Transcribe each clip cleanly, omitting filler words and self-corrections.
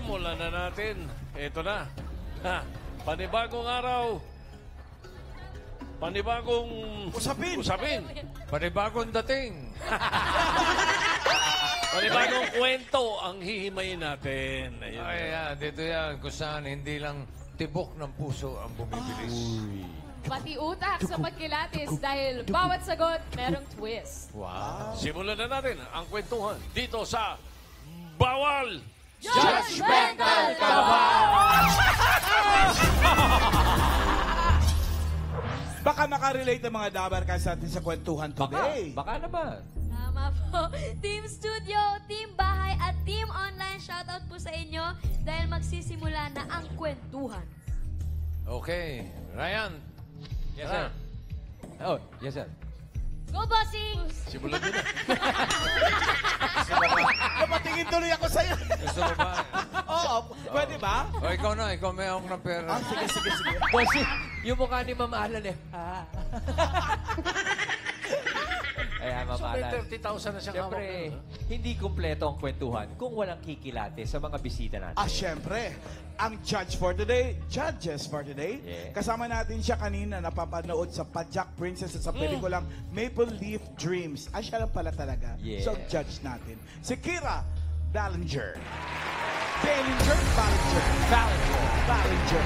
simulan na natin. Ito na. Ha, panibagong araw. Panibagong... Usapin. Panibagong dating. Panibagong kwento ang hihimayin natin. Ayun. Ayan, dito yan. Kung saan hindi lang tibok ng puso ang bumibilis. Pati utak sa pagkilatis dahil bawat sagot merong twist. Wow. Simulan na natin ang kwentuhan dito sa Bawal Judgmental ka ba? Baka makarelate ang mga dabarkas natin sa kwentuhan today. Baka naman. Tama po. Team Studio, Team Bahay at Team Online, shoutout po sa inyo dahil magsisimula na ang kwentuhan. Okay. Ryan. Yes, sir. Oh, yes, sir. Go, bossing! Simulan nyo na. Napatingin tuloy ako sa'yo. Gusto mo ba? Oo, pwede ba? O, ikaw na. Ikaw may akong ng pera. Sige. Bossy, yung mukha ni Ma'am Alan eh. Ayan, Ma'am So, may Alan. 30,000 na siyang Siyempre, hawak. hindi kumpleto ang kwentuhan kung walang kikilate sa mga bisita natin. Syempre, ang judges for today, Yeah. kasama natin siya kanina napapanood sa Pajak Princess at sa pelikulang Maple Leaf Dreams. Siya lang pala talaga. Yeah. So, judge natin. Si Kira Ballinger. Ballinger.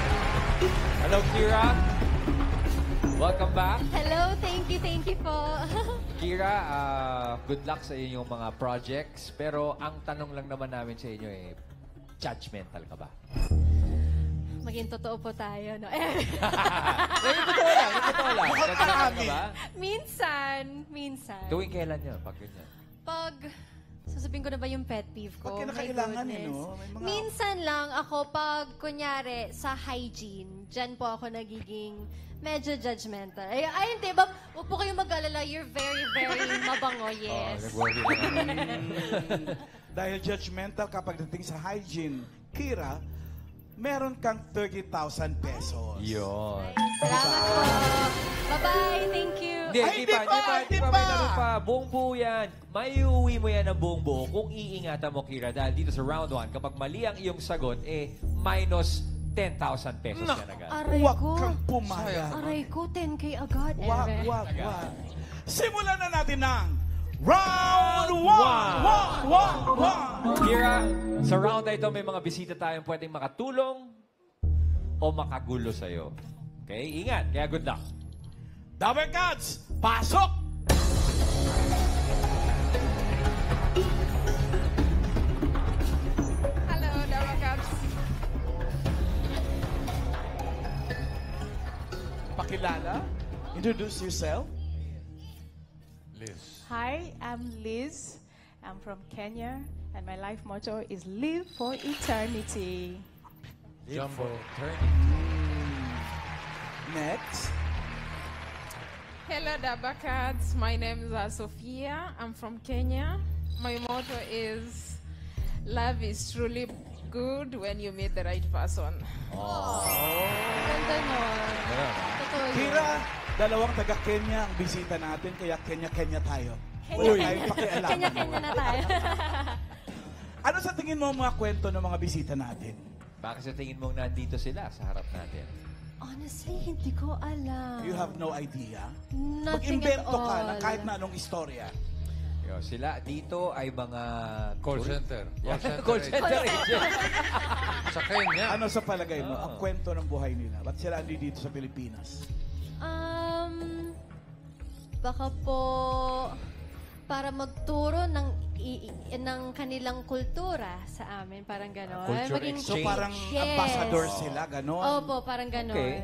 Hello, Kira. Welcome back. Hello, thank you po. Kira, good luck sa inyong mga projects. Pero ang tanong lang naman namin sa inyo judgmental ka ba? Maging totoo po tayo, no? Yung totoo lang. Judgmental ka ba? Minsan. Tuwing kailan yun? Pag ganyan. Pag, sasabihin ko na ba yung pet peeve ko? Pag My kinakailangan goodness. no? May mga... Minsan lang ako pag, kunyari, sa hygiene, dyan po ako nagiging medyo judgmental. Ay, hindi ba? Huwag po kayong mag-alala. You're very, very mabango, yes. Nag-worry na naman. Dahil judgmental kapag dating sa hygiene, Kira, meron kang 30,000 pesos. Yun. Salamat po. Bye-bye. Thank you. Hindi, Ay, di di pa. pa! May laro pa. Buong buo yan. May uuwi mo yan ng buong buo kung iingatan mo, Kira. Dahil dito sa round 1, kapag mali ang iyong sagot, minus 10,000 pesos yan agad. Aray Huwag ko. kang pumayag. Aray ko, 10K agad. Wag. Simulan na natin ng Round 1! Kira, sa round na ito, may mga bisita tayong pwedeng makatulong o makagulo sa'yo. Okay? Ingat. Kaya good luck. Double Cats, pasok! Hello, Dawagabs. Pakilala, introduce yourself. Liz. Hi, I'm Liz. I'm from Kenya, and my life motto is live for eternity. Jumbo. Turn. Next. Hello, Dabakats. My name is Sophia. I'm from Kenya. My motto is, love is truly good when you meet the right person. Ganda nun. Totoo yun. Kira, dalawang taga-Kenya ang bisita natin, kaya Kenya-Kenya tayo. Kenya, Wala tayong pakialam. Kanya-kanya na tayo. Ano sa tingin mo ang mga kwento ng mga bisita natin? Bakit sa tingin mong nandito sila sa harap natin? Honestly, hindi ko alam. You have no idea? Nothing at Mag-imbento ka all. ng kahit na anong istorya. Sila dito ay mga... Call center. Call center. Call center agent. Sa Kenya. Ano sa palagay mo, ang kwento ng buhay nila? Ba't sila andi dito sa Pilipinas? Baka po para magturo ng kanilang kultura sa amin, parang gano'n. Culture So exchange. parang Yes. ambassador sila, gano'n? Opo, parang gano'n. Okay.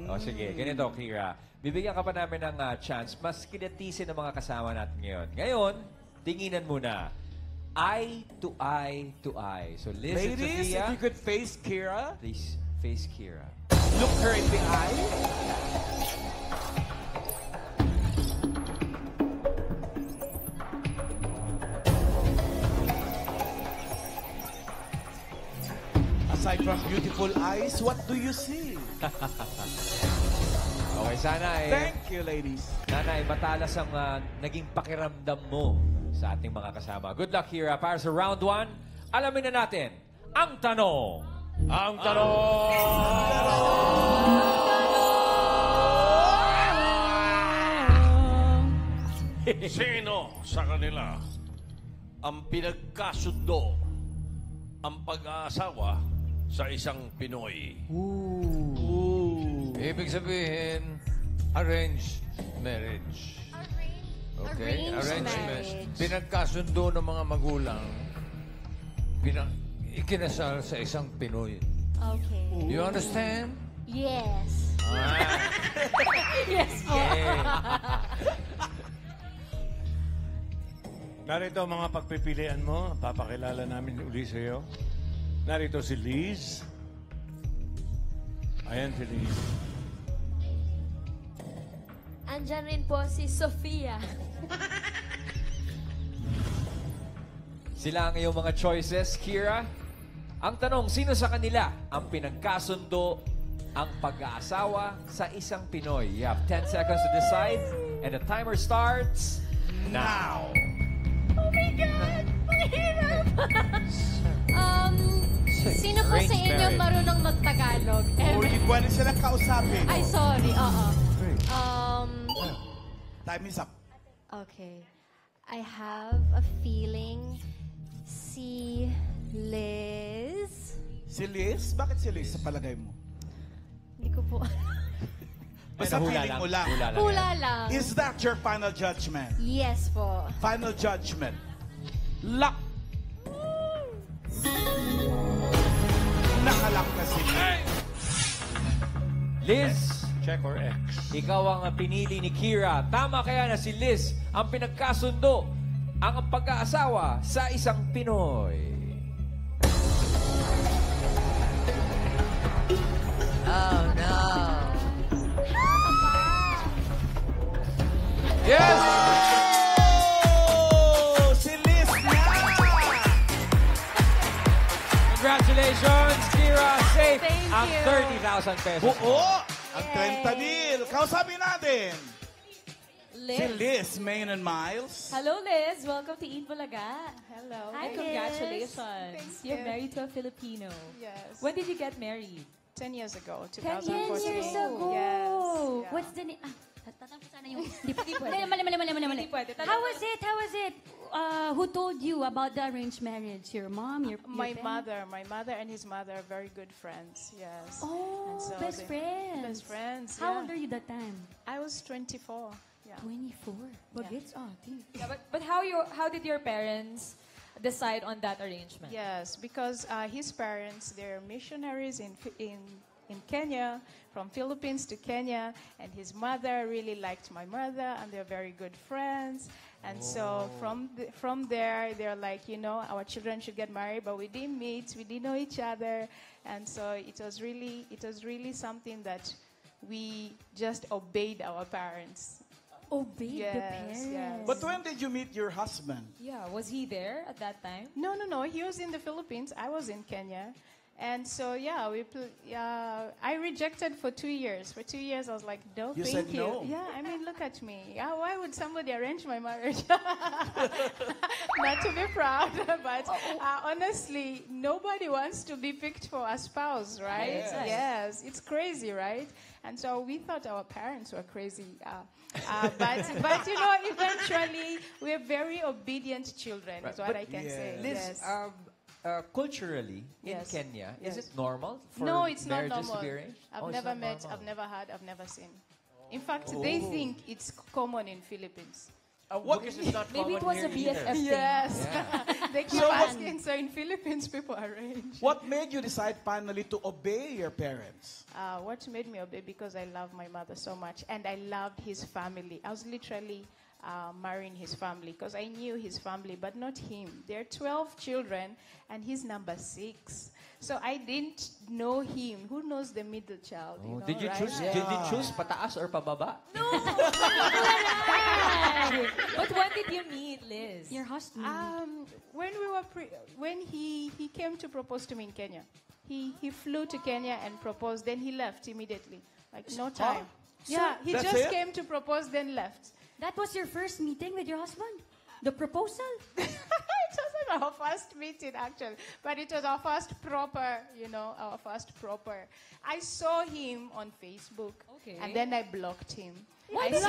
O sige, ganito, Kira. Bibigyan ka pa namin ng chance. Mas kinatisin ng mga kasama natin ngayon. Ngayon, tinginan muna. Eye to eye to eye. So, listen, Ladies, Sophia. if you could face Kira, Please face Kira. look her in the eye. Aside from beautiful eyes, what do you see? Okay, sana Thank you, ladies. Nanay, matalas ang naging pakiramdam mo sa ating mga kasama. Good luck, Kira. Para sa round 1, alamin na natin ang tanong. Ang tanong! Sino sa kanila ang pinagkasundo ang pag-aasawa sa isang Pinoy? Ibig sabihin, arranged marriage. Okay? Arranged marriage. Pinagkasundo ng mga magulang, ikinasal sa isang Pinoy. Okay. You understand? Yes. Yes po. Narito ang mga pagpipilian mo. Papakilala namin uli sa iyo. Narito si Liz. Ayan si Liz. Andyan rin po si Sofia. Sila ang iyong mga choices, Kira. Ang tanong, sino sa kanila ang pinagkasundo ang pag-aasawa sa isang Pinoy? You have 10 seconds to decide and the timer starts now. Oh my God! Mahirap! Sino po sa Arranged inyo marriage. marunong magtagalog? O pwede silang kausapin. Ay, sorry. Oo. Time is up. Okay. I have a feeling si Liz. Si Liz? Bakit si Liz sa palagay mo? Hindi ko po. Basta feeling mo lang. Hula lang. Is that your final judgment? Yes po. Final judgment. Lock. Nakalock na si Liz. Liz, Check or X? ikaw ang pinili ni Kira. Tama kaya na si Liz ang pinagkasundo ang pag-aasawa sa isang Pinoy? Oh, no. Yes! Oh, si Liz na! Congratulations, Kira! Safe Thank ang you. 30,000 pesos. Oo! Ang 30,000. Kausapin natin. Si Liz, Main and Miles. Hello, Liz. Welcome to Eat Bulaga. Hello. Hi, Thank you. congratulations. Thank You're you. married to a Filipino. Yes. When did you get married? 10 years ago, 10 2014. years ago. Yes. Yeah. What's the name? Tatanong ko sana yung... Hindi pwede. Mali. Hindi pwede. How was it? Who told you about the arranged marriage? Your mom? Your My parents? mother and his mother are very good friends. Yes. Oh, And so best friends. Best friends. How yeah. old are you that time? I was 24. Yeah. 24. Bagets ate. Yeah, but how did your parents decide on that arrangement? Yes, because his parents, they're missionaries in Kenya, from Philippines to Kenya, and his mother really liked my mother, and they're very good friends. And so from there, they're like, our children should get married, but we didn't meet, we didn't know each other, and so it was really something that we just obeyed our parents. Obey the Yes, parents. yes. But when did you meet your husband? Yeah, was he there at that time? No. He was in the Philippines. I was in Kenya. And so, I rejected for 2 years. For 2 years, I was like, no, You thank said you. no. Yeah, I mean, look at me. Yeah, why would somebody arrange my marriage? Not to be proud, but honestly, nobody wants to be picked for a spouse, right? Yes, it's crazy, right? And so we thought our parents were crazy. But eventually, we're very obedient children, is what I can say. Liz, Yes. culturally, in Yes. Kenya, is Yes. it normal for No, it's not marriages normal. to be arranged? I've Oh, it's never not met, normal. I've never heard, I've never seen. In fact, they think it's common in Philippines. Because it's not Maybe it common was a here either. BFF thing. Yes. Yeah. They keep asking, so in Philippines, people arrange. What made you decide finally to obey your parents? What made me obey? Because I love my mother so much, and I loved his family. I was literally marrying his family because I knew his family, but not him. There are 12 children, and he's number 6. So I didn't know him. Who knows the middle child? Oh, know, did you right? choose? Did you choose pataas or pababa? But when did you meet Liz? Your husband. When we were when he came to propose to me in Kenya, he flew to Kenya and proposed. Then he left immediately, like no time. Yeah, he That's just it? came to propose, then left. That was your first meeting with your husband? The proposal? It was a our first meeting, actually. But it was our first proper, our first proper. I saw him on Facebook. Okay. And then I blocked him. Why did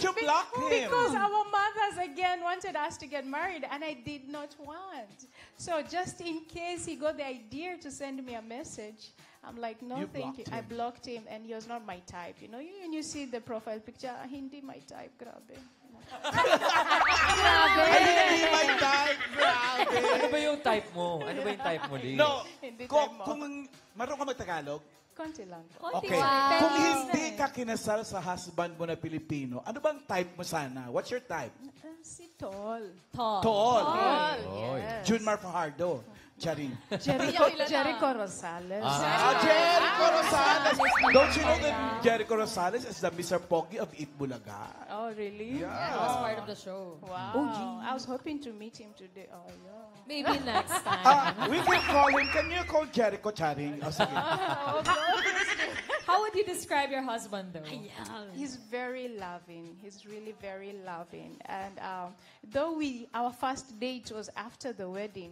you block him? Because our mothers again wanted us to get married, and I did not want. So just in case he got the idea to send me a message, I'm like, no, You thank you. blocked I him. blocked him, and he was not my type. When you see the profile picture, hindi my type, grabe. Hindi my type, grabe. Ano ba yung type mo? Ano ba yung type mo, Liz? No, Hindi kung, type mo. kung marunong ka mag-Tagalog, Konti lang po. okay. Wow. Kung hindi ka kinasal sa husband mo na Pilipino, ano bang type mo sana? What's your type? Si Tol. Tall. Tall. Tol, yes. Junmar Fajardo. Charing. Jericho Rosales. Jericho Rosales. Don't you know that Jericho Rosales is the Mr. Pogi of Eat Bulaga? Oh, really? That was part of the show. Wow. I was hoping to meet him today. Oh, yeah. Maybe next time. We can call him. Can you call Jericho Charing? Oh, sige. How would you describe your husband, though? He's very loving. He's really very loving. And though our first date was after the wedding,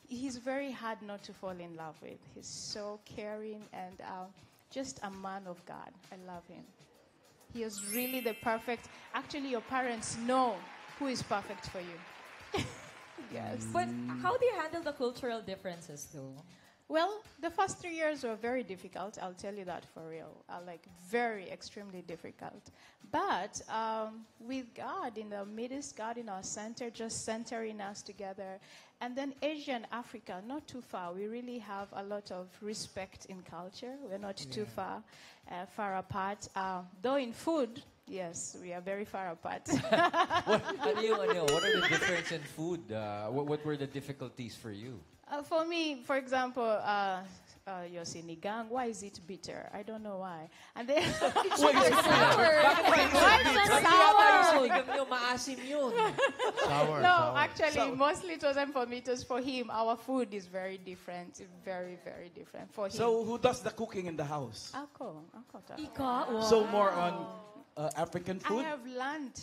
he's very hard not to fall in love with. He's so caring and just a man of God. I love him. He is really the perfect. Actually, your parents know who is perfect for you. Yes. But how do you handle the cultural differences, though? Well, the first 3 years were very difficult. I'll tell you that for real. Very, extremely difficult. But with God in the midst, God in our center, just centering us together. And then Asia and Africa, not too far. We really have a lot of respect in culture. We're not too far apart. Though in food, yes, we are very far apart. What are the difference in food? What were the difficulties for you? For me, for example, your sinigang, why is it bitter? I don't know why. And then Maasim yun. no, actually, mostly it wasn't for me. It was for him. Our food is very different, very, very different for him. So who does the cooking in the house? Ako. Ikaw? So more on African food? I have learned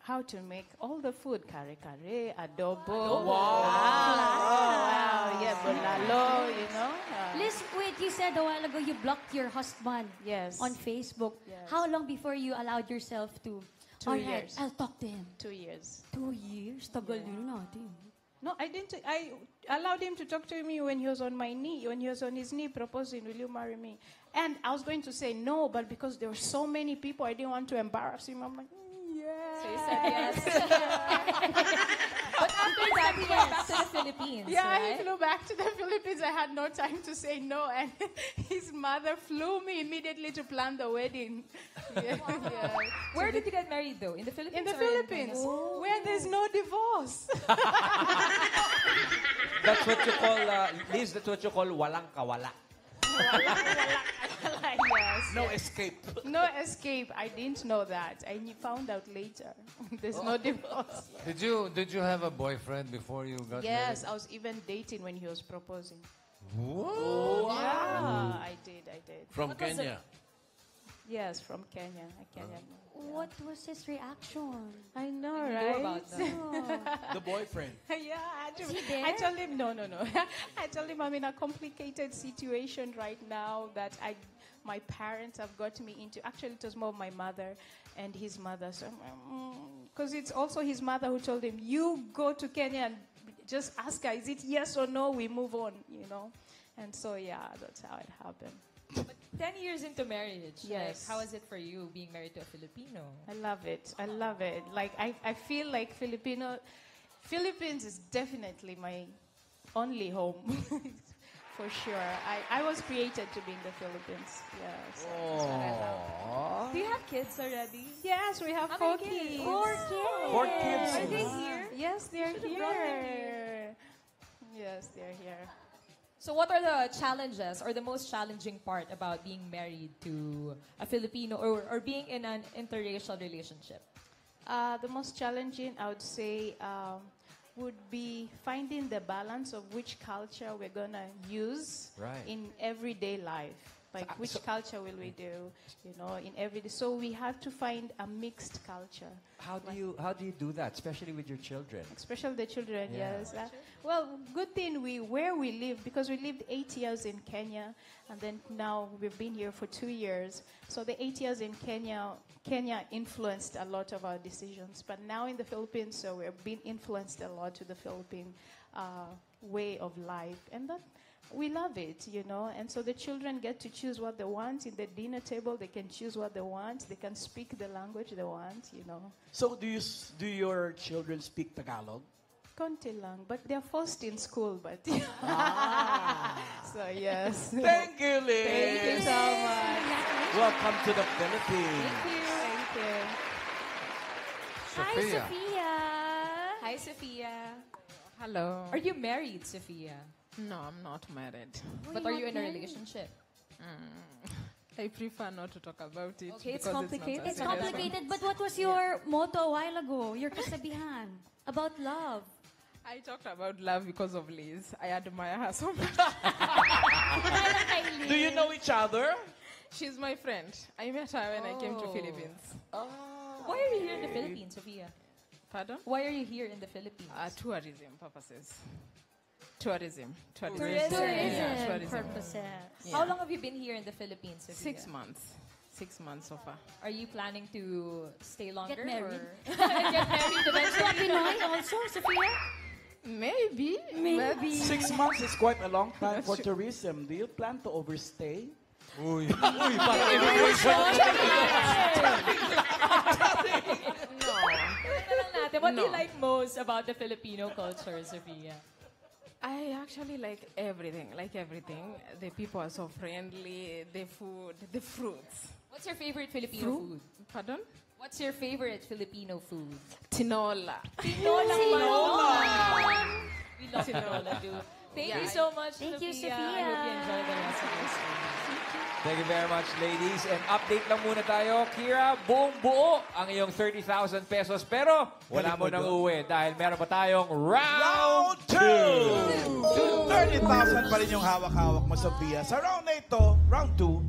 how to make all the food. Kare-kare, adobo. Wow. Yeah, bulalo, Liz, wait, you said a while ago you blocked your husband Yes. on Facebook. Yes. How long before you allowed yourself to, 2 "Alright, years. I'll talk to him"? 2 years. 2 years? Tagal yun natin. No, I didn't. I allowed him to talk to me when he was on my knee, when he was on his knee proposing, "Will you marry me?" And I was going to say no, but because there were so many people, I didn't want to embarrass him. I'm like, yeah. So you said yes. But after that, he went back to the Philippines, Yeah, right? he flew back to the Philippines. I had no time to say no, and his mother flew me immediately to plan the wedding. Yeah. Where did you get married, though? In the Philippines? In the or in Philippines, Kenya? where there's no divorce. That's what you call, Liz, that's what you call walang kawala. Yes. No escape. No escape. I didn't know that. I found out later. There's no divorce. Did you have a boyfriend before you got Yes, married? I was even dating when he was proposing. Whoa. Yeah, I did. From What was Kenya. Yes, from Kenya. What was his reaction? I know, You knew right? about that. The boyfriend. Yeah, actually, Is he there? I told him no. I told him I'm in a complicated situation right now that my parents have got me into. Actually, it was more my mother and his mother. So, because it's also his mother who told him, "You go to Kenya and just ask her, is it yes or no? We move on, And so, yeah, that's how it happened. But 10 years into marriage, Yes. how is it for you being married to a Filipino? I love it. I feel like Philippines is definitely my only home. For sure. I was created to be in the Philippines. Yes. That's what I love. Do you have kids already? Yes, we have How 4 many kids? kids. 4 kids. 4 kids. Are they here? Yes, they're Should've brought them here. Yes, they're here. So what are the challenges or the most challenging part about being married to a Filipino or being in an interracial relationship? The most challenging, I would say, would be finding the balance of which culture we're going to use Right. in everyday life. Like, which culture will we do, you know, in every day. So we have to find a mixed culture. How do you do that, especially with your children? Especially the children, Yeah. yes. Well, good thing where we live, because we lived 8 years in Kenya, and then now we've been here for 2 years. So the 8 years in Kenya influenced a lot of our decisions. But now in the Philippines, so we're being influenced a lot to the Philippine way of life, and that we love it, you know. And so the children get to choose what they want in the dinner table. They can choose what they want. They can speak the language they want, you know. So do your children speak Tagalog? Konti lang, but they're forced in school, but so yes. Thank you, Liz. Thank you so much. Welcome to the Philippines. Thank you. Hi, Sophia. Hi, Sophia. Hello. Are you married, Sophia? No, I'm not married. But are you in a relationship? I prefer not to talk about it. Okay, it's because complicated. It's complicated, but what was your motto a while ago? Your kasabihan about love. I talked about love because of Liz. I admire her so much. Do you know each other? She's my friend. I met her when I came to Philippines. Why are you here in the Philippines, Sophia? Pardon? Why are you here in the Philippines? Tourism purposes. Tourism. Tourism purposes. Yeah. How long have you been here in the Philippines, Sophia? 6 months. 6 months so far. Are you planning to stay longer? Get married. Or get married eventually? Pinoy also, Sophia? Maybe. Maybe. 6 months is quite a long time for tourism. Do you plan to overstay? Uy. What do you No. like most about the Filipino culture, Sophia? I actually like everything. The people are so friendly. The food, the fruits. What's your favorite Filipino food? Pardon? What's your favorite Filipino food? Tinola. Tinola. We love tinola too. Thank you so much, Thank you, Sophia. Sophia. I hope you enjoy the rest of your stay. Thank you very much, ladies. And update lang muna tayo. Kira, buong buo ang iyong 30,000 pesos. Pero wala mo nang uwi dahil meron pa tayong round 2. 30,000 pa rin yung hawak-hawak mo, Sophia. Sa round na ito, round 2,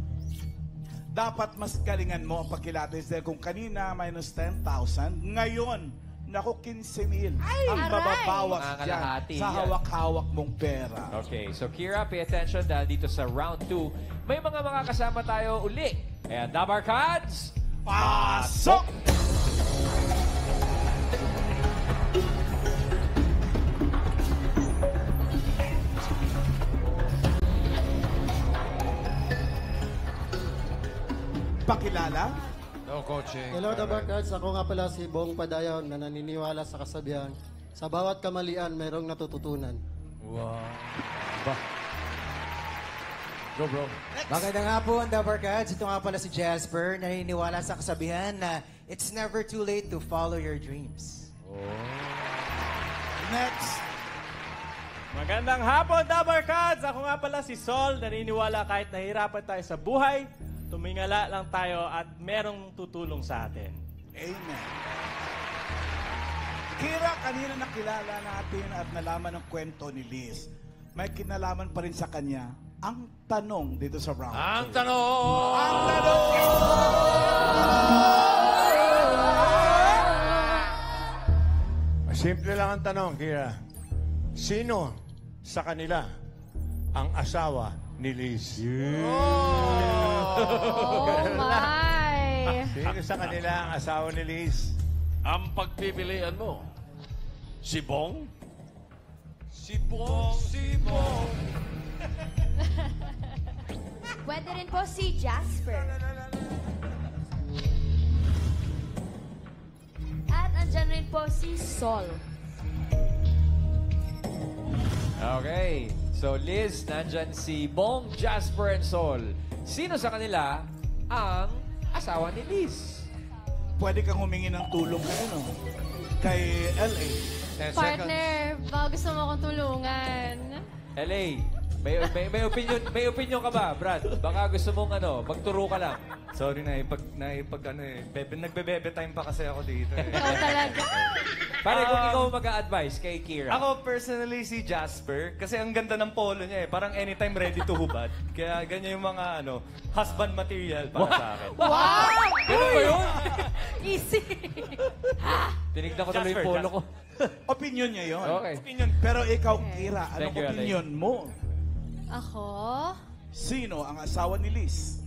dapat mas galingan mo ang pagkilatis dahil kung kanina minus 10,000, ngayon, naku, 15,000 ang mababawas Mga dyan kalahati sa yan. hawak-hawak mong pera. Okay, so Kira, pay attention dahil dito sa round 2, may mga makakasama tayo uli. Kaya Dabar Cards, pasok! Pakilala? No coaching. Hello, The Barkads. Ako nga pala si Bong Padayon na naniniwala sa kasabihan. Sa bawat kamalian, mayroong natututunan. Wow. Ba. Go, bro. Magandang hapon, The Barkads. Ito nga pala si Jasper, naniniwala sa kasabihan na it's never too late to follow your dreams. Next. Magandang hapon, Dabarkads! Ako nga pala si Sol, naniniwala kahit nahihirapan tayo sa buhay, tumingala lang tayo at merong tutulong sa atin. Amen. Kira, kanina nakilala natin at nalaman ng kwento ni Liz. May kinalaman pa rin sa kanya ang tanong dito sa round 2. Ang tanong! Ang tanong! Simple lang ang tanong, Kira. Sino sa kanila ang asawa ni Liz? Oh my! Sino sa kanila ang asawa ni Liz? Ang pagpipilian mo, si Bong? Si Bong, si Bong. Pwede rin po si Jasper. At andyan rin po si Sol. Okay. So, Liz, nandyan si Bong, Jasper, and Sol. Sino sa kanila ang asawa ni Liz? Pwede kang humingi ng tulong kay LA. 10 seconds. Partner, baka gusto mo akong tulungan. LA, may opinion ka ba, Brad? Baka gusto mong magturo ka lang. Sorry, nagbebebe time pa kasi ako dito. Ikaw talaga. Pare, kung ikaw mag-a-advise kay Kira. Ako personally si Jasper kasi ang ganda ng polo niya eh. Parang anytime ready to hubad. Kaya ganyan yung mga husband material para sa akin. Wow! Ganun ba yun? Easy. Tinignan ko tuloy yung polo ko. Opinion niya yun. Okay. Pero ikaw, Kira, anong Thank you, Alay. opinion mo? Ako? Sino ang asawa ni Liz?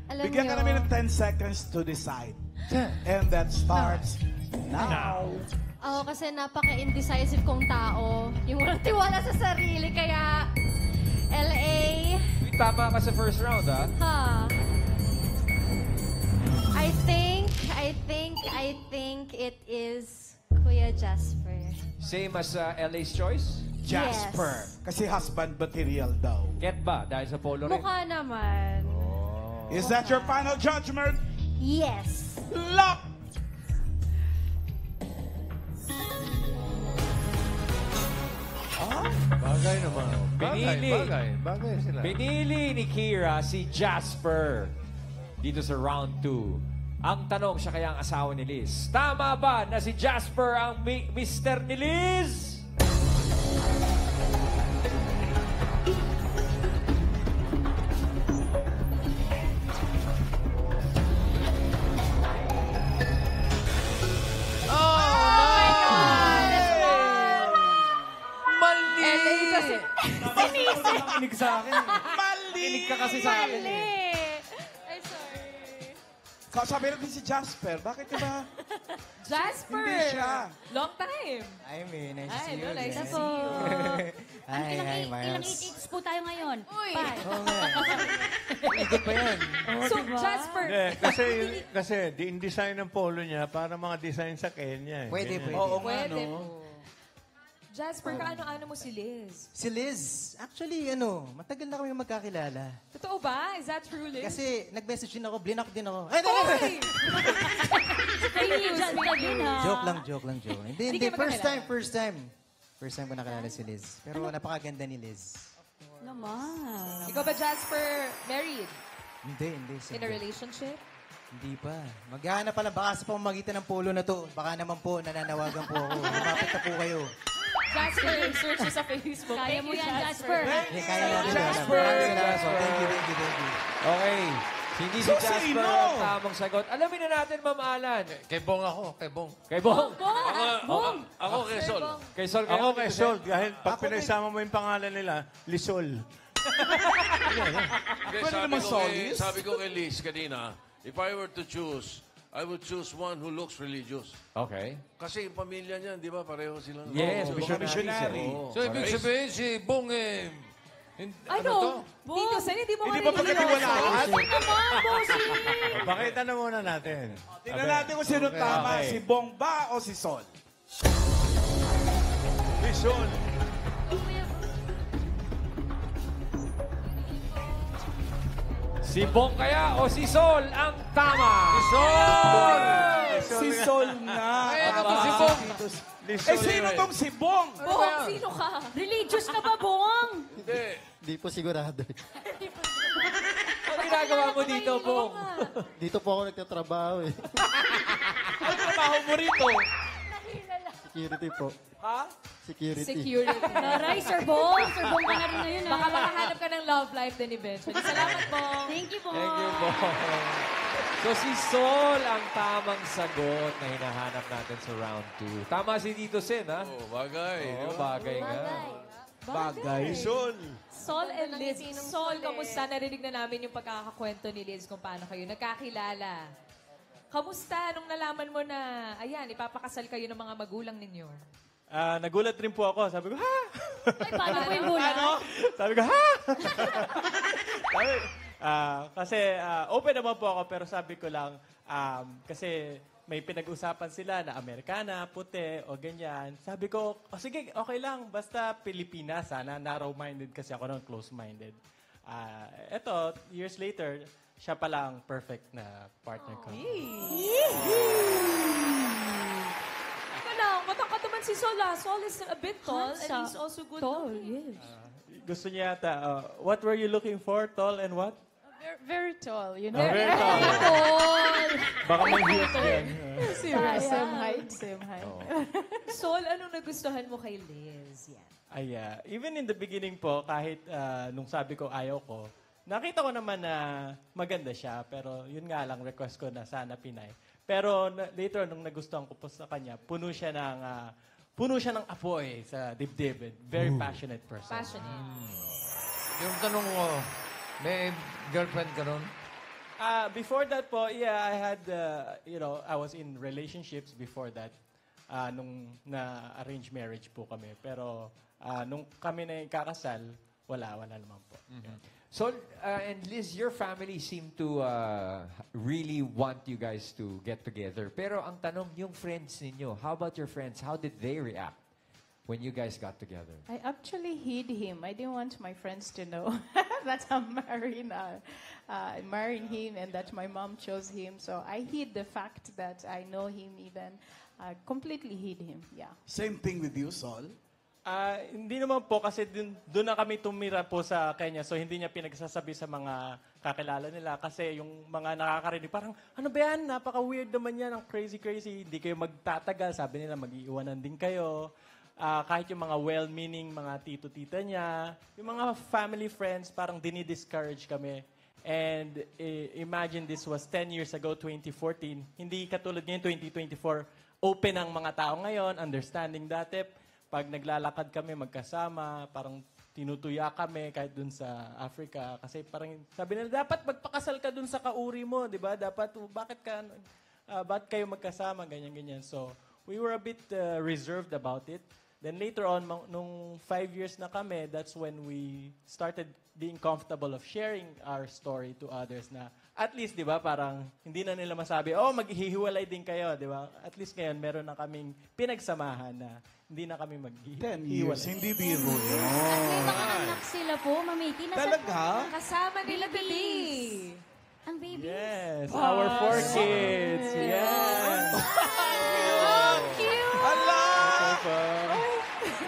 Alam Bigyan ka nyo, namin ng 10 seconds to decide. And that starts now. ako kasi napaka-indecisive kong tao. Yung walang tiwala sa sarili, kaya LA, Tama ka sa first round, ha? I think it is Kuya Jasper. Same as LA's choice? Jasper. Kasi husband material daw. Get ba? Dahil sa polo rin? Mukha naman. Is that your final judgment? Yes. Lock! Bagay naman. Bagay sila. Pinili ni Kira si Jasper dito sa round 2. Ang tanong, siya kaya ang asawa ni Liz. Tama ba na si Jasper ang mister ni Liz? LA kasi. Kinig sa akin. Mali! Kinig ka kasi sa akin eh. Ay, sorry. Kasabi natin si Jasper. Bakit ba? Jasper! Hindi siya. Long time. Ay, may nice to Ay, see you. no, nice to guys. see you. Ay, Ilang Miles. 8 po tayo ngayon? Uy! Oo nga. Ikot pa yan. So, Jasper, Kasi di design ng polo niya para mga design sa Kenya. Pwede, Ganyan. pwede. Oo nga, pwede no? po. Jasper, kaano-ano mo si Liz? Si Liz, actually, matagal na kami magkakilala. Totoo ba? Is that true, Liz? Kasi nag-message din ako, blinak din ako. Ay, Oy! Kaibigan ka din, ha? Joke lang. Hindi, Hindi kayo first magkakilala? time. First time ko nakilala si Liz. Pero napakaganda ni Liz. Naman. Ikaw ba, Jasper, married? Hindi. In a relationship? Hindi pa. Maghahanap pala baka sa pamamagitan ng polo na to. Baka naman po, nananawagan po ako. Lumapit na po kayo. Jasper, search mo sa Facebook. Kaya Thank mo you, yan, Jasper. Kaya natin. Jasper! Maraming salamat. Thank you. Okay. Hindi si So, Jasper sino? ang tamang sagot. Alamin na natin, Ma'am Alan. Kay Bong ako, kay Bong. Kay Bong. Ako kay Sol. Kay Sol kayo. Ako kay dito, Sol, dahil pag pinagsama mo yung pangalan nila, Lisol. Pwede naman Solis. Sabi ko kay Liz kanina, if I were to choose, I would choose one who looks religious. Okay. Kasi yung pamilya niya, di ba, pareho silang... Yes, Oo, missionary. oo. So, ibig sabihin si Bong Ano? Dito, Sen, hindi mo Hindi ba pagkatiwalaan? Pakita na muna natin. Tingnan natin kung sino tama, Okay. si Bong ba o si Sol? Lisol. Si Bong kaya o si Sol ang tama? Si Sol! Si Sol nga. Ay, ano ba si Bong? Eh, sino tong si Bong? Bong, sino ka? Religious ka ba, Bong? Hindi. Di po sigurado. Ano ginagawa mo dito, Bong? Dito po ako nagtatrabaho eh. Ano trabaho mo rito? Security po. Ha? Security. Taray, Sir Bong. Sir Bong ka na rin ngayon, ha? Baka makahanap ka ng love life din eventually. Salamat, Bong. Thank you, Bong. Thank you, Bong. So si Sol ang tamang sagot na hinahanap natin sa round 2. Tama si Tito Sen, ha? Oh, bagay. Oo, bagay nga. Bagay. Lisol. Sol and Liz. Sol, kamusta? Narinig na namin yung pagkakakwento ni Liz kung paano kayo nagkakilala. Kamusta nung nalaman mo na, ayan, ipapakasal kayo ng mga magulang ninyo? Nagulat rin po ako. Sabi ko, ha? Ay, paano po yung gulat? Sabi ko, ha? Kasi open naman po ako, pero sabi ko lang, kasi may pinag-usapan sila na Amerikana, puti, o ganyan. Sabi ko, sige, okay lang, basta Pilipinas, sana. Narrow-minded kasi ako nung close-minded. Eto, years later, siya pala ang perfect na partner ko. Teka lang, matangkad naman si Sol, ah. Sol is a bit tall, and he's also good Tall, looking. yes. Gusto niya yata, what were you looking for? Tall and what? A Very tall, you know. Very tall. Baka may heels yan. Same height. Sol, anong nagustuhan mo kay Liz? Yan. Even in the beginning po, kahit nung sabi ko ayaw ko, nakita ko naman na maganda siya. Pero yun nga lang, request ko na sana Pinay. Pero later, nung nagustuhan ko po sa kanya, puno siya ng apoy sa dibdib. Very passionate person. Passionate. Yung tanong ko, may girlfriend ka nun? Before that po, I had, I was in relationships before that. Nung na-arranged marriage po kami. Pero nung kami na kakasal, wala naman po. Yeah. So, and Liz, your family seem to really want you guys to get together. Pero ang tanong, yung friends ninyo, how about your friends? How did they react when you guys got together? I actually hid him. I didn't want my friends to know that I'm marrying him and that my mom chose him. So I hid the fact that I know him even. Completely hid him, yeah. Same thing with you, Sol? Hindi naman po kasi doon na kami tumira po sa Kenya. So hindi niya pinagsasabi sa mga kakilala nila. Kasi yung mga nakakarinig, parang, ano ba yan? Napaka-weird naman yan. Ang crazy. Hindi kayo magtatagal. Sabi nila, mag-iiwanan din kayo. Kahit yung mga well-meaning, mga tito-tita niya, yung mga family friends, parang dinidiscourage kami. And imagine this was 10 years ago, 2014. Hindi katulad ngayon, 2024. Open ang mga tao ngayon, understanding dati. Pag naglalakad kami magkasama, parang tinutuya kami kahit dun sa Africa. Kasi parang sabi nila, dapat magpakasal ka dun sa kauri mo, di ba? Dapat, bakit kayo magkasama, ganyan-ganyan. So, we were a bit reserved about it. Then later on, nung 5 years na kami, that's when we started being comfortable of sharing our story to others na at least, di ba, parang hindi na nila masabi, maghihiwalay din kayo, di ba? At least ngayon, meron na kaming pinagsamahan na hindi na kami 10 years, hindi biro yun. May mga anak sila po, Mamiki. Talaga? Kasama nila, baby. Ang baby. Yes, our 4 kids. Yes. Cute! Hala!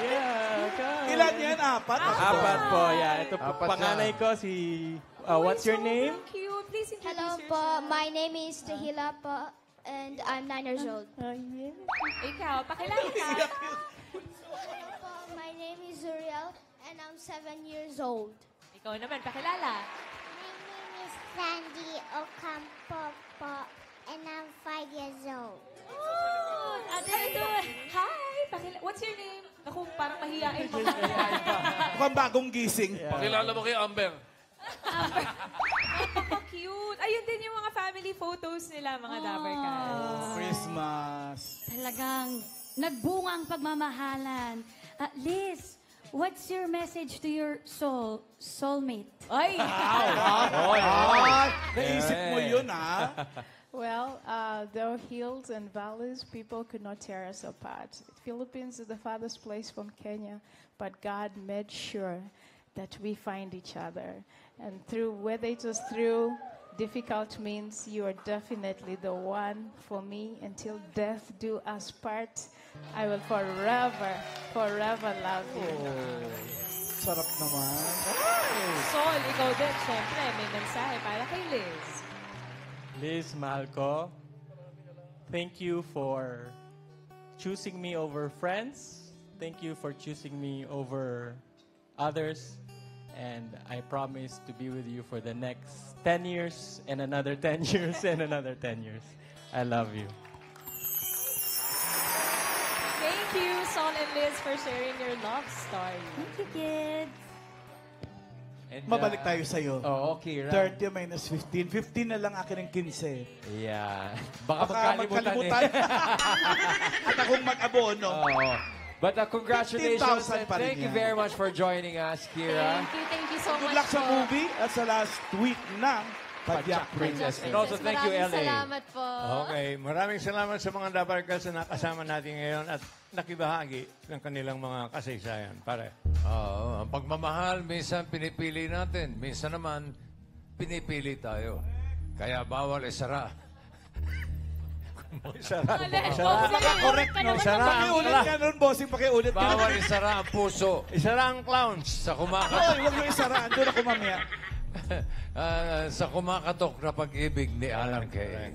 Yeah, Ilan yan? 4? 4 po, yeah. Ito po, panganay ko si, what's your name? Cute. Please introduce Hello yourself. po, my name is Tahila po, and I'm 9 years old. Ikaw, pakilala ka. Hello po, my name is Zuriel, and I'm 7 years old. Ikaw naman, pakilala. My name is Sandy Ocampo po, and I'm 5 years old. Oh, hi. What's your name? Ako, parang mahihain pa. Mukhang bagong gising. Pakilala mo kay Amber. Napaka-cute. Ayun din yung mga family photos nila, mga Dabber Cats. Christmas. Talagang nagbunga ang pagmamahalan. Liz, what's your message to your soulmate? Ay! Naisip mo yun, ha? Well, though hills and valleys, people could not tear us apart. Philippines is the farthest place from Kenya, but God made sure that we find each other. And whether it was through difficult means, you are definitely the one for me. Until death do us part, I will forever love you. Sarap naman. Sol, ikaw din, syempre, may mensahe para kay Liz. Liz, mahal ko. Thank you for choosing me over friends. Thank you for choosing me over others. And I promise to be with you for the next 10 years and another 10 years and another 10 years. I love you. Thank you, Sol and Liz, for sharing your love story. Thank you, kids. And, Mabalik tayo sa'yo. Oo, Kira. 30 minus 15. 15 na lang akin ng 15. Yeah. Baka magkalimutan. At akong mag-abono. Oo. But congratulations 15,000 and pa rin thank you yan. very much for joining us, Kira. Thank you so Good much luck sa po. movie at sa last week ng Padyak Princess. And also thank you, Maraming LA. salamat po. Okay, maraming salamat sa mga Dabber Cats na nakasama natin ngayon at nakibahagi ng kanilang mga kasaysayan. Pare. Oo, ang pagmamahal, minsan pinipili natin. Minsan naman, pinipili tayo. Kaya bawal isara. Isara. Correct, no? Pakiulit ka nun, bossing. Pakiulit ka. Bawal isara ang puso. Isara ang clowns. Sa kumakat. Hoy, huwag mo isaraan. Doon ako mamaya. sa kumakatok na pag-ibig ni Alan Kay.